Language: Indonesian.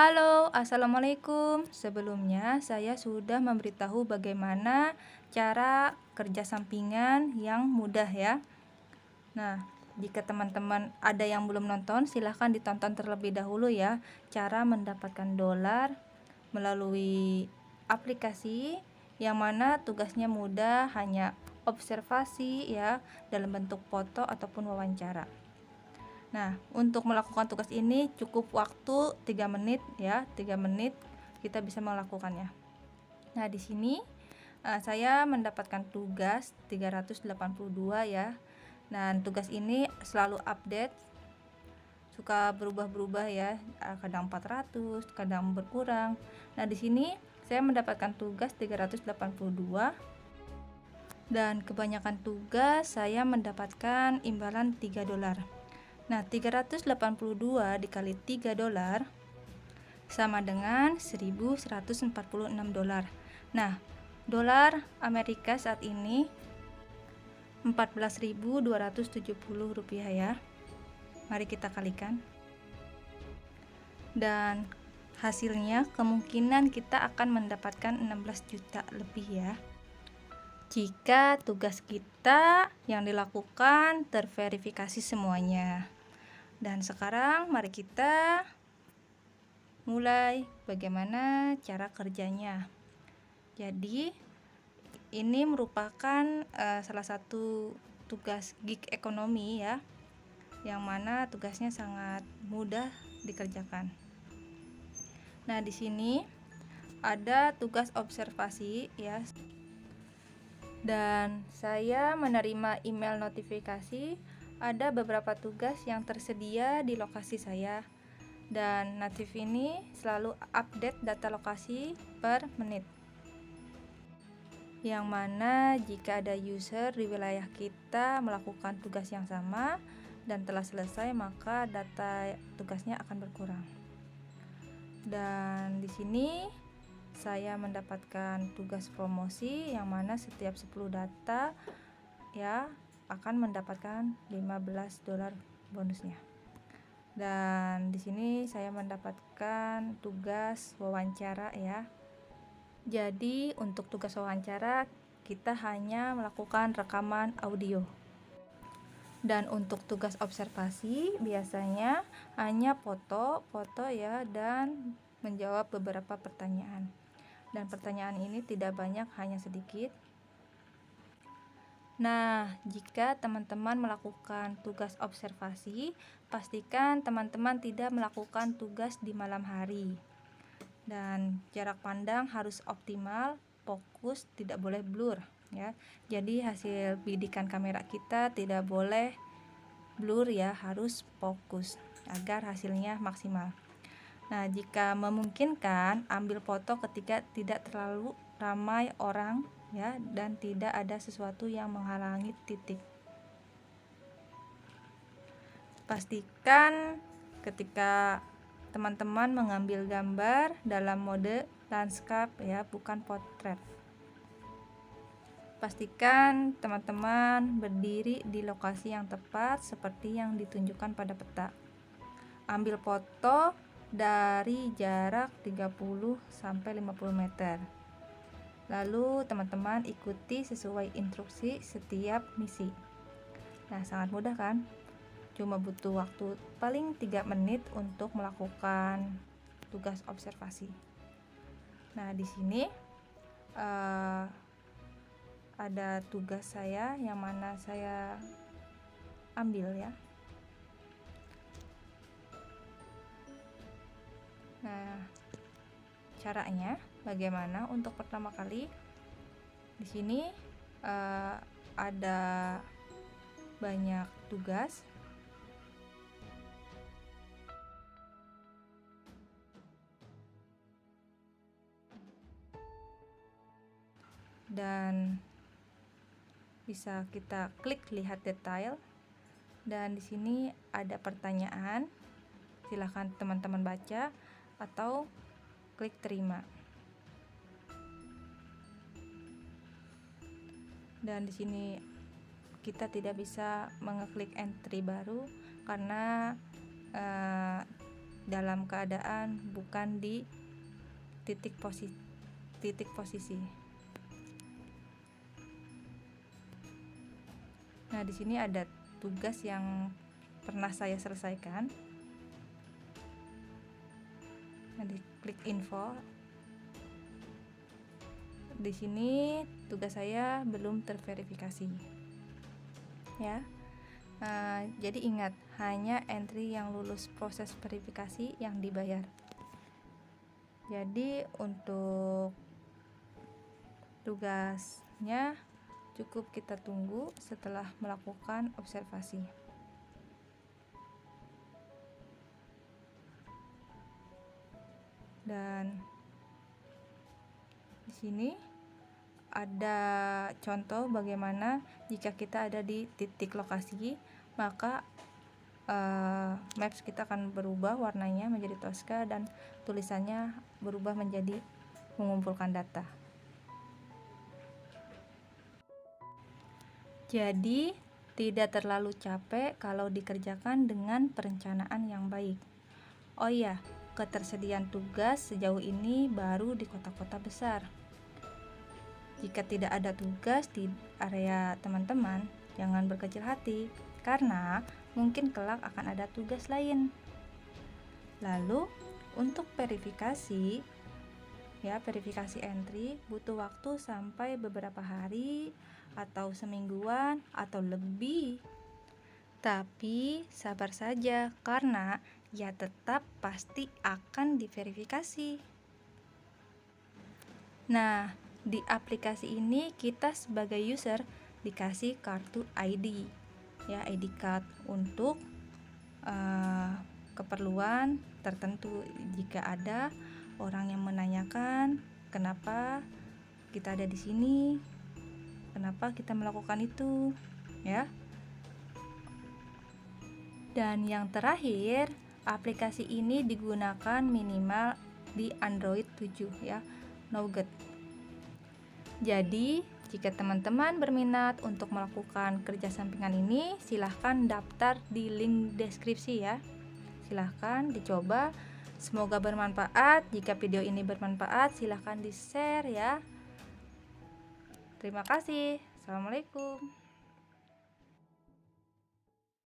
Halo, assalamualaikum. Sebelumnya, saya sudah memberitahu bagaimana cara kerja sampingan yang mudah ya. Nah, jika teman-teman ada yang belum nonton, silahkan ditonton terlebih dahulu ya. Cara mendapatkan dolar melalui aplikasi yang mana tugasnya mudah, hanya observasi ya, dalam bentuk foto ataupun wawancara. Nah, untuk melakukan tugas ini cukup waktu 3 menit ya, 3 menit kita bisa melakukannya. Nah, di sini saya mendapatkan tugas 382 ya. Nah, tugas ini selalu update, suka berubah-berubah ya, kadang 400, kadang berkurang. Nah, di sini saya mendapatkan tugas 382 dan kebanyakan tugas saya mendapatkan imbalan 3 dolar. Nah, 382 dikali 3 dolar sama dengan 1146 dolar. Nah, dolar Amerika saat ini 14.270 rupiah ya. Mari kita kalikan. Dan hasilnya kemungkinan kita akan mendapatkan 16 juta lebih ya. Jika tugas kita yang dilakukan terverifikasi semuanya. Dan sekarang mari kita mulai bagaimana cara kerjanya. Jadi ini merupakan salah satu tugas gig ekonomi ya, yang mana tugasnya sangat mudah dikerjakan. Nah, di sini ada tugas observasi ya. Dan saya menerima email notifikasi ada beberapa tugas yang tersedia di lokasi saya, dan Natif ini selalu update data lokasi per menit, yang mana jika ada user di wilayah kita melakukan tugas yang sama dan telah selesai, maka data tugasnya akan berkurang. Dan di sini saya mendapatkan tugas promosi yang mana setiap 10 data ya akan mendapatkan 15 dolar bonusnya. Dan di sini saya mendapatkan tugas wawancara ya. Jadi untuk tugas wawancara kita hanya melakukan rekaman audio. Dan untuk tugas observasi biasanya hanya foto ya, dan menjawab beberapa pertanyaan. Dan pertanyaan ini tidak banyak, hanya sedikit. Nah, jika teman-teman melakukan tugas observasi, pastikan teman-teman tidak melakukan tugas di malam hari. Dan jarak pandang harus optimal, fokus, tidak boleh blur ya. Jadi hasil bidikan kamera kita tidak boleh blur ya, harus fokus agar hasilnya maksimal. Nah, jika memungkinkan, ambil foto ketika tidak terlalu ramai orang ya, dan tidak ada sesuatu yang menghalangi titik. Pastikan ketika teman-teman mengambil gambar dalam mode landscape ya, bukan potret. Pastikan teman-teman berdiri di lokasi yang tepat seperti yang ditunjukkan pada peta. Ambil foto dari jarak 30 sampai 50 meter. Lalu teman-teman ikuti sesuai instruksi setiap misi. Nah, sangat mudah kan? Cuma butuh waktu paling 3 menit untuk melakukan tugas observasi. Nah, di sini ada tugas saya yang mana saya ambil ya. Nah, caranya bagaimana? Untuk pertama kali di sini ada banyak tugas. Dan bisa kita klik lihat detail. Dan di sini ada pertanyaan. Silahkan teman-teman baca atau klik terima. Dan di sini kita tidak bisa mengeklik entry baru karena dalam keadaan bukan di titik posisi. Nah, di sini ada tugas yang pernah saya selesaikan. Nah, diklik info. Di sini tugas saya belum terverifikasi. Ya. Jadi ingat, hanya entry yang lulus proses verifikasi yang dibayar. Jadi untuk tugasnya cukup kita tunggu setelah melakukan observasi. Dan di sini ada contoh bagaimana jika kita ada di titik lokasi, maka maps kita akan berubah warnanya menjadi Tosca dan tulisannya berubah menjadi mengumpulkan data. Jadi tidak terlalu capek kalau dikerjakan dengan perencanaan yang baik. Oh iya, ketersediaan tugas sejauh ini baru di kota-kota besar. Jika tidak ada tugas di area teman-teman, jangan berkecil hati, karena mungkin kelak akan ada tugas lain. Lalu, untuk verifikasi entry butuh waktu sampai beberapa hari atau semingguan atau lebih. Tapi sabar saja, karena ya tetap pasti akan diverifikasi. Nah, di aplikasi ini kita sebagai user dikasih kartu ID, ya, ID card untuk keperluan tertentu. Jika ada orang yang menanyakan kenapa kita ada di sini, kenapa kita melakukan itu, ya. Dan yang terakhir, aplikasi ini digunakan minimal di Android 7, ya, Nougat. Jadi, jika teman-teman berminat untuk melakukan kerja sampingan ini, silahkan daftar di link deskripsi, ya. Silahkan dicoba. Semoga bermanfaat. Jika video ini bermanfaat, silahkan di-share, ya. Terima kasih. Assalamualaikum.